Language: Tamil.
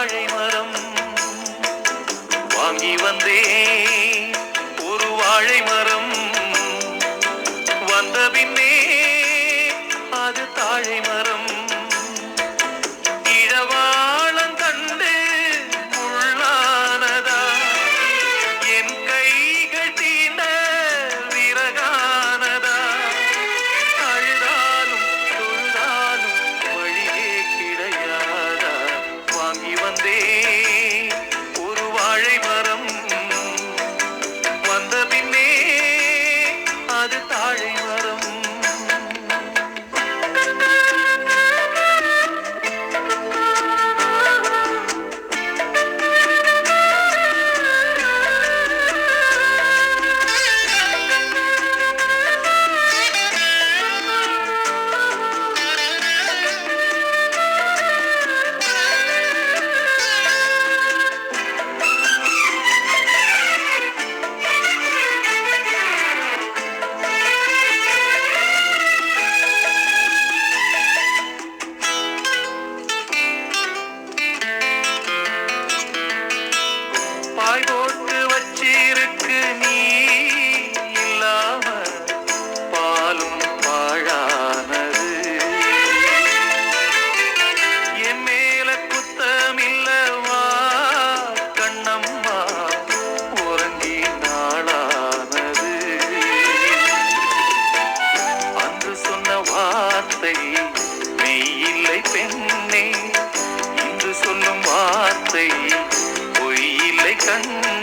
தாழை மரம் வாங்கி வந்தேன் ஒரு வாழை மரம் வந்த பின்னே அது தாழை மரம் இளவாளம் கண்டு முள்ளானதா என் கைகள் தீண்ட விறகானதா அழுதாலும் தொழுதாலும் வழியே கிடையாதா வாங்கி வந்தேன் ஒரு வாழை மரம் வந்த பின்னே அது தாழை மரம் பாய் போட்டு வச்சிருக்கு நீ இல்லாம பாலும் பாழானது என் மேல குத்தமில்லவா கண்ணம்மா உறங்கி நாளானது அன்று சொன்ன வார்த்தை மெய் இல்லை பெண்ணே இன்று சொல்லும் வார்த்தை பொய் இல்லை கண்ணே